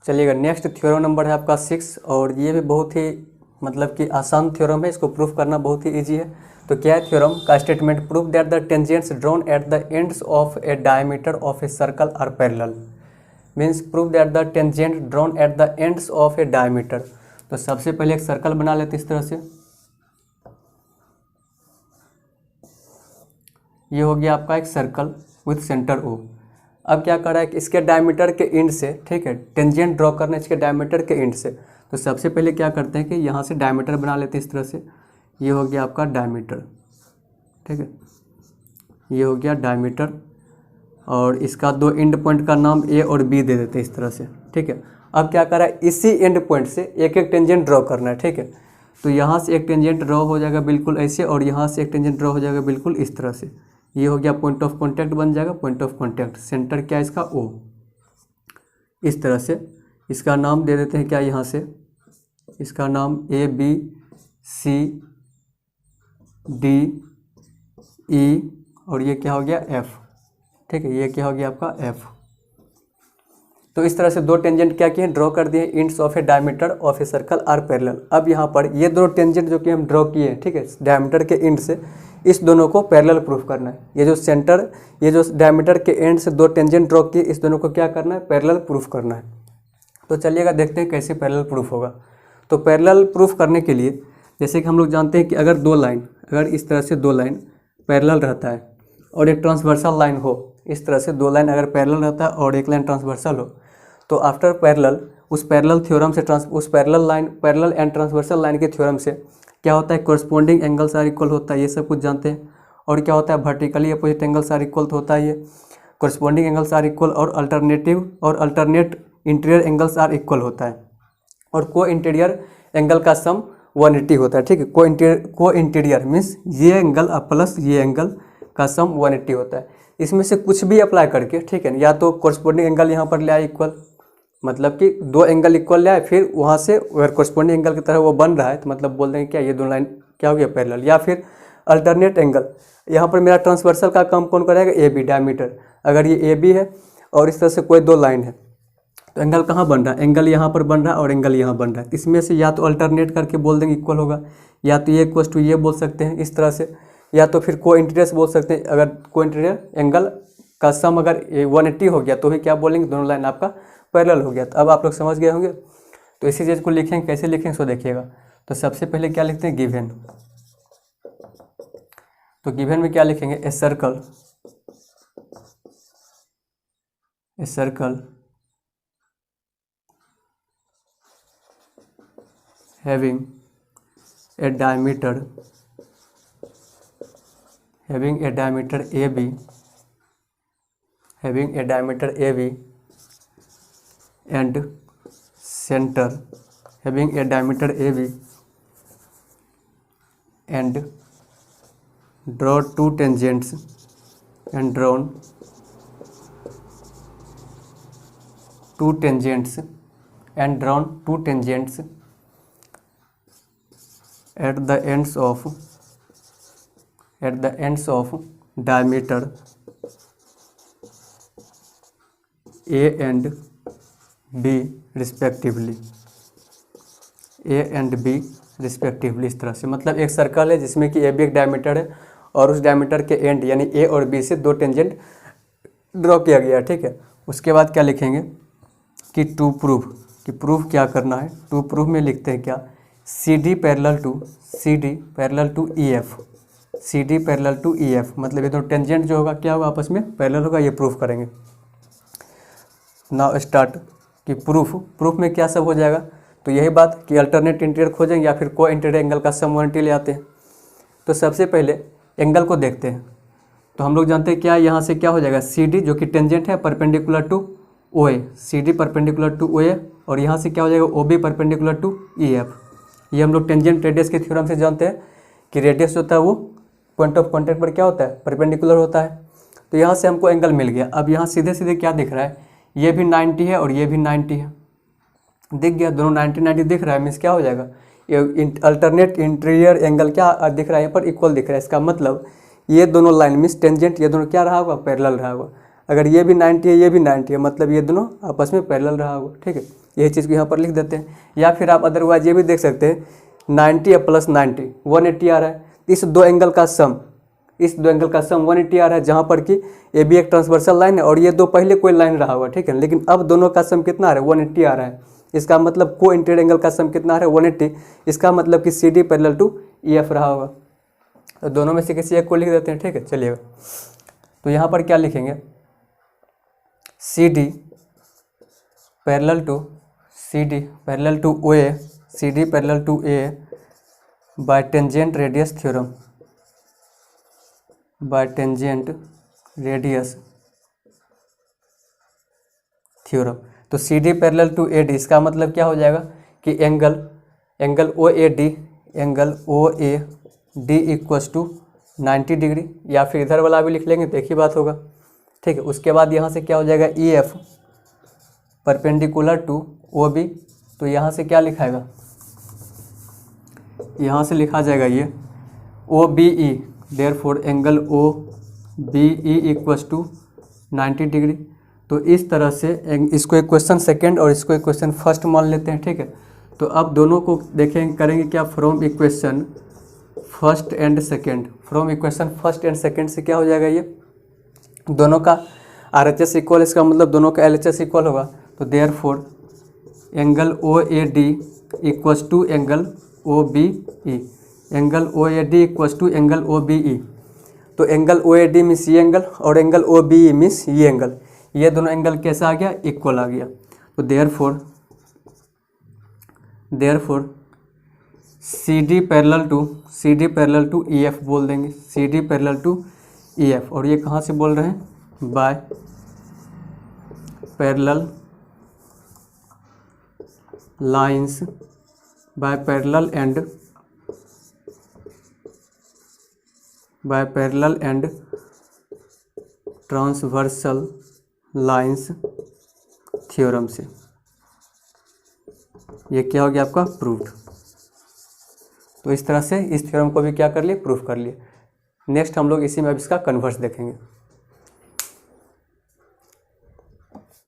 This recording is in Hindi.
चलिएगा, नेक्स्ट थ्योरम नंबर है आपका 6 और ये भी बहुत ही मतलब कि आसान थ्योरम है, इसको प्रूफ करना बहुत ही इजी है। तो क्या है थ्योरम का statement? Proof that the tangents drawn at the ends of a diameter of a circle are parallel. Means proof that the tangent drawn at the ends of a diameter. तो सबसे पहले एक सर्कल बना लेते इस तरह से, ये हो गया आपका एक सर्कल विथ सेंटर ओ। अब क्या कर रहा है कि इसके डायमीटर के एंड से, ठीक है, टेंजेंट ड्रॉ करना है इसके डायमीटर के एंड से। तो सबसे पहले क्या करते हैं कि यहाँ से डायमीटर बना लेते हैं इस तरह से, ये हो गया आपका डायमीटर, ठीक है, ये हो गया डायमीटर और इसका दो एंड पॉइंट का नाम ए और बी दे देते हैं इस तरह से, ठीक है। अब क्या कर रहा है, इसी एंड पॉइंट से एक एक टेंजेंट ड्रॉ करना है, ठीक है। तो यहाँ से एक टेंजेंट ड्रॉ हो जाएगा बिल्कुल ऐसे और यहाँ से एक टेंजेंट ड्रॉ हो जाएगा बिल्कुल इस तरह से, ये हो गया पॉइंट ऑफ कांटेक्ट बन जाएगा, पॉइंट ऑफ कांटेक्ट, सेंटर क्या है इसका ओ, इस तरह से। इसका नाम दे देते हैं क्या, यहाँ से इसका नाम A B C D E और ये क्या हो गया एफ, ठीक है, ये क्या हो गया आपका एफ। तो इस तरह से दो टेंजेंट क्या किए, ड्रॉ कर दिए, ends of a diameter of a circle are parallel. अब यहाँ पर ये दो टेंजेंट जो कि हम ड्रॉ किए हैं, ठीक है, डायमीटर के एंड से, इस दोनों को पैरेलल प्रूफ करना है। ये जो सेंटर, ये जो डायमीटर के एंड से दो टेंजेंट ड्रॉ किए, इस दोनों को क्या करना है, पैरेलल प्रूफ करना है। तो चलिएगा देखते हैं कैसे पैरेलल प्रूफ होगा। तो पैरेलल प्रूफ करने के लिए जैसे कि हम लोग जानते हैं कि अगर दो लाइन, अगर इस तरह से दो लाइन पैरेलल रहता है और एक ट्रांसवर्सल लाइन हो, इस तरह से दो लाइन अगर पैरेलल रहता है और एक लाइन ट्रांसवर्सल हो, तो आफ्टर पैरेलल, उस पैरेलल थ्योरम से उस parallel line, parallel and transversal line के थ्योरम से क्या होता है, कोरस्पोंडिंग एंगल्स आर इक्वल होता है, ये सब कुछ जानते हैं। और क्या होता है, vertically opposite angles are equal होता है, ये कोरस्पोंडिंग एंगल्स आर इक्वल, और alternate interior angles are equal होता है, और को इंटीरियर एंगल का सम 180 होता है, ठीक है। को इंटीरियर मीन्स ये एंगल प्लस ये एंगल का सम 180 होता है। इसमें से कुछ भी अप्लाई करके, ठीक है, या तो कोरस्पोंडिंग एंगल यहाँ पर ले आए इक्वल, मतलब कि दो एंगल इक्वल ले आए, फिर वहाँ से अगर कोरस्पोंडिंग एंगल की तरह वो बन रहा है तो मतलब बोल देंगे क्या, ये दो लाइन क्या हो गया पैरेलल। या फिर अल्टरनेट एंगल, यहाँ पर मेरा ट्रांसवर्सल का काम कौन करेगा, ए बी डायमीटर, अगर ये ए बी है और इस तरह से कोई दो लाइन है, तो एंगल कहाँ बन रहा है, एंगल यहाँ पर बन रहा है और एंगल यहाँ बन रहा है। इसमें से या तो अल्टरनेट करके बोल देंगे इक्वल होगा, या तो ये इक्वल टू ये बोल सकते हैं इस तरह से, या तो फिर को इंटीरियर बोल सकते हैं। अगर को इंटीरियर एंगल का सम अगर 180 हो गया तो भी क्या बोलेंगे, दोनों लाइन आपका पैरेलल हो गया। तो अब आप लोग समझ गए होंगे। तो इसी चीज़ को लिखेंगे, कैसे लिखेंगे सो देखिएगा। तो सबसे पहले क्या लिखते हैं, गिवन। तो गिवन में क्या लिखेंगे, a circle having a diameter AB and center having a diameter AB and draw two tangents and drawn two tangents at the ends of diameter A and B respectively, इस तरह से। मतलब एक सर्कल है जिसमें कि ए बी एक डायमीटर है और उस डायमीटर के एंड यानी ए और बी से दो टेंजेंट ड्रॉ किया गया, ठीक है। उसके बाद क्या लिखेंगे कि टू प्रूफ, कि प्रूफ क्या करना है। टू प्रूफ में लिखते हैं क्या, C D parallel to E F, मतलब ये तो टेंजेंट जो होगा क्या होगा, आपस में पैरेलल होगा, ये प्रूफ करेंगे। नाउ स्टार्ट कि प्रूफ में क्या सब हो जाएगा। तो यही बात कि अल्टरनेट इंटीरियर खोजेंगे या फिर को इंटीरियर एंगल का सम 180 ले आते हैं। तो सबसे पहले एंगल को देखते हैं। तो हम लोग जानते हैं क्या, यहाँ से क्या हो जाएगा, सी डी जो कि टेंजेंट है perpendicular to O A, C D perpendicular to O A, और यहाँ से क्या हो जाएगा, O B perpendicular to E F. ये हम लोग टेंजेंट रेडियस के थ्योरम से जानते हैं कि रेडियस होता है वो पॉइंट ऑफ कॉन्टैक्ट पर क्या होता है, परपेंडिकुलर होता है। तो यहाँ से हमको एंगल मिल गया। अब यहाँ सीधे सीधे क्या दिख रहा है, ये भी 90 है और ये भी 90 है, दिख गया, दोनों 90 दिख रहा है। मीन्स क्या हो जाएगा, ये अल्टरनेट इंटीरियर एंगल क्या दिख रहा है, यहाँ पर इक्वल दिख रहा है। इसका मतलब ये दोनों लाइन मीन्स टेंजेंट, ये दोनों क्या रहा होगा, पैरेलल रहा होगा। अगर ये भी 90 है ये भी 90 है, मतलब ये दोनों आपस में पैरेलल रहा होगा। ठीक है, यही चीज़ को यहाँ पर लिख देते हैं। या फिर आप अदरवाइज ये भी देख सकते हैं 90 प्लस 90 180 आ रहा है। इस दो एंगल का सम 180 आ रहा है, जहाँ पर कि ये भी एक ट्रांसवर्सल लाइन है और ये दो पहले कोई लाइन रहा हुआ। ठीक है, लेकिन अब दोनों का सम कितना आ रहा है 180 आ रहा है। इसका मतलब को इंटेड एंगल का सम कितना आ रहा है 180। इसका मतलब कि CD पैरेलल टू EF रहा होगा। तो दोनों में से किसी एक को लिख देते हैं। ठीक है, चलिएगा तो यहाँ पर क्या लिखेंगे, CD parallel to OA, CD parallel to A by tangent radius theorem, by tangent radius theorem. तो CD पैरेलल टू AD, इसका मतलब क्या हो जाएगा कि angle OAD equals to 90 degree, या फिर इधर वाला भी लिख लेंगे तो एक ही बात होगा। ठीक है, उसके बाद यहाँ से क्या हो जाएगा EF परपेंडिकुलर टू OB। तो यहाँ से क्या लिखाएगा, यहाँ से लिखा जाएगा ये OBE, therefore angle OBE equals to 90 degree. तो इस तरह से इसको इक्वेशन सेकेंड और इसको इक्वेशन फर्स्ट मान लेते हैं। ठीक है, तो अब दोनों को देखेंगे, करेंगे क्या, from equation first and second से क्या हो जाएगा, ये दोनों का RHS इक्वल, इसका मतलब दोनों का LHS इक्वल होगा। तो therefore angle OAD equals to angle OBE, angle OAD equals to angle OBE। तो एंगल OAD मीन्स ये एंगल और एंगल OBE मीन्स ये एंगल, ये दोनों एंगल कैसा आ गया, इक्वल आ गया। तो therefore CD parallel to EF बोल देंगे, CD पैरेलल टू EF। और ये कहाँ से बोल रहे हैं, by parallel lines, by parallel and transversal lines theorem से। ये क्या हो गया आपका, प्रूव्ड। तो इस तरह से इस थ्योरम को भी क्या कर लिए, प्रूफ कर लिए। नेक्स्ट हम लोग इसी में अब इसका कन्वर्स देखेंगे।